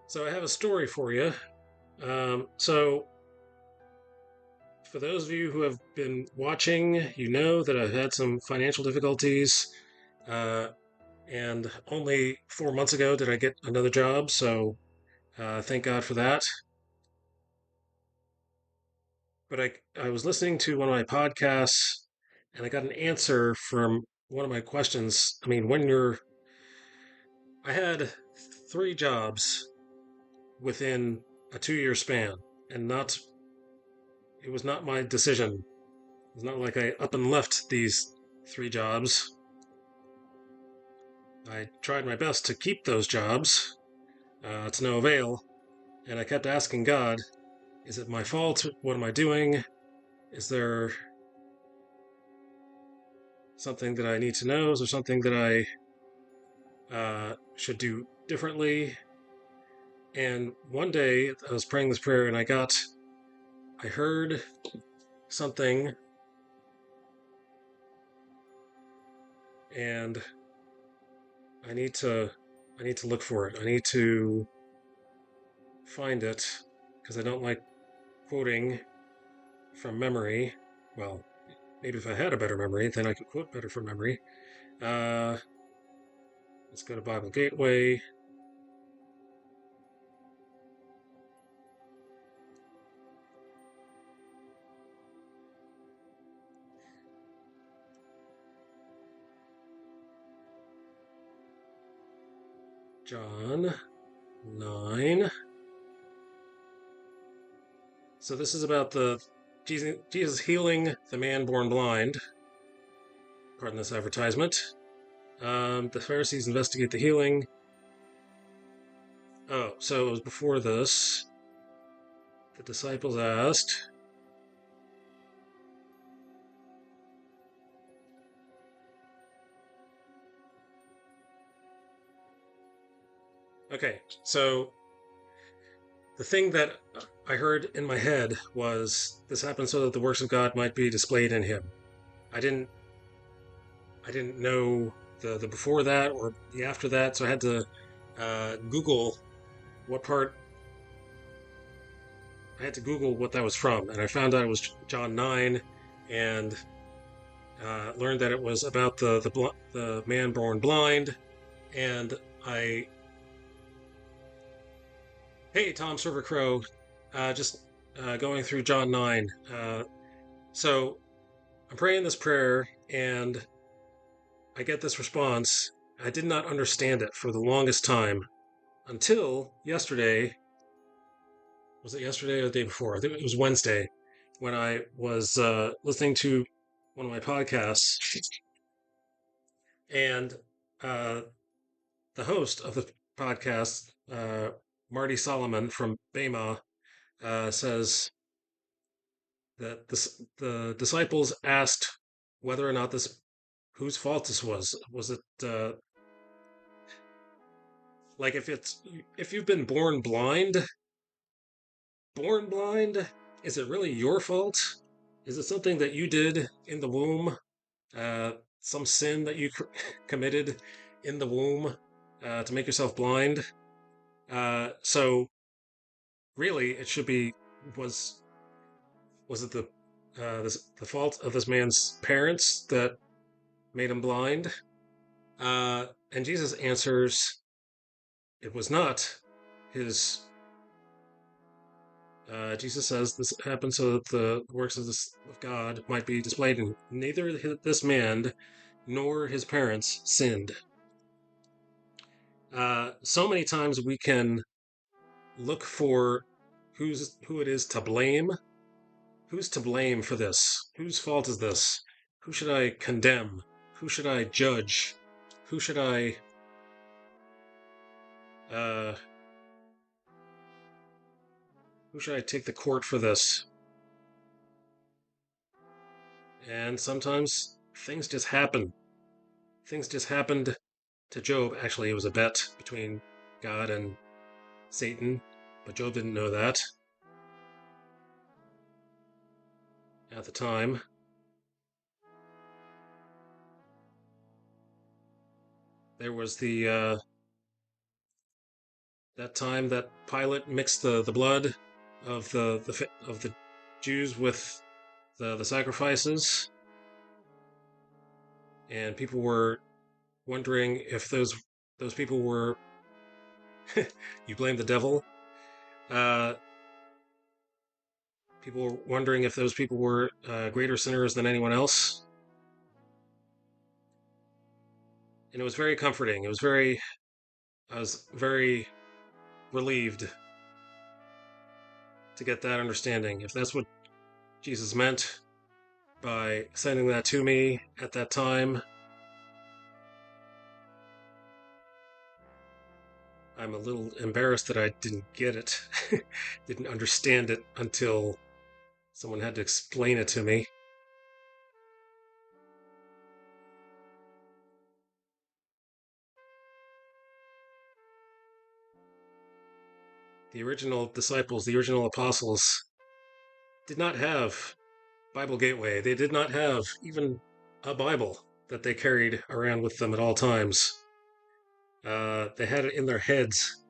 So I have a story for you. So for those of you who have been watching, you know that I've had some financial difficulties, uh, and only 4 months ago did I get another job. So thank God for that. But I was listening to one of my podcasts, and I got an answer from one of my questions. I mean, I had three jobs within a 2 year span, and it was not my decision. It's not like I up and left these three jobs. I tried my best to keep those jobs, to no avail, and I kept asking God, is it my fault? What am I doing? Is there something that I need to know? Is there something that I should do differently? And one day I was praying this prayer and I heard something, and I need to, I need to look for it. I need to find it because I don't like quoting from memory. Well, maybe if I had a better memory, then I could quote better from memory. Uh, let's go to Bible Gateway. John 9. So this is about the Jesus healing the man born blind. Pardon this advertisement. The Pharisees investigate the healing. Oh, so it was before this. The disciples asked. Okay, so the thing that I heard in my head was this happened so that the works of God might be displayed in him. I didn't I didn't know the before that or the after that, so I had to Google what part. I had to Google what that was from, and I found out it was John 9, and learned that it was about the man born blind. And I, hey Tom Server Crow, just going through John 9. So I'm praying this prayer, and I get this response. I did not understand it for the longest time until yesterday. Was it yesterday or the day before? I think it was Wednesday when I was listening to one of my podcasts, and uh, the host of the podcast, Marty Solomon from Bema, says that the disciples asked whether or not this whose fault this was. Was it like if you've been born blind, is it really your fault? Is it something that you did in the womb? Some sin that you committed in the womb to make yourself blind? So really, it should be was was it the fault of this man's parents that made him blind? And Jesus answers, it was not his. Jesus says this happened so that the works of God might be displayed in neither this man nor his parents sinned. So many times we can look for who it is to blame. Who's to blame for this? Whose fault is this? Who should I condemn? Who should I judge? Who should I uh who should I take the court for this? And sometimes things just happen. Things just happened to Job. Actually, it was a bet between God and Satan, but Job didn't know that at the time. There was that time that Pilate mixed the blood of the Jews with the sacrifices, and people were wondering if those people were you blame the devil. Uh, People were wondering if those people were greater sinners than anyone else, and it was very comforting. I was very relieved to get that understanding. If that's what Jesus meant by sending that to me at that time, I'm a little embarrassed that I didn't get it, didn't understand it until someone had to explain it to me. The original disciples, the original apostles, did not have Bible Gateway. They did not have even a Bible that they carried around with them at all times. They had it in their heads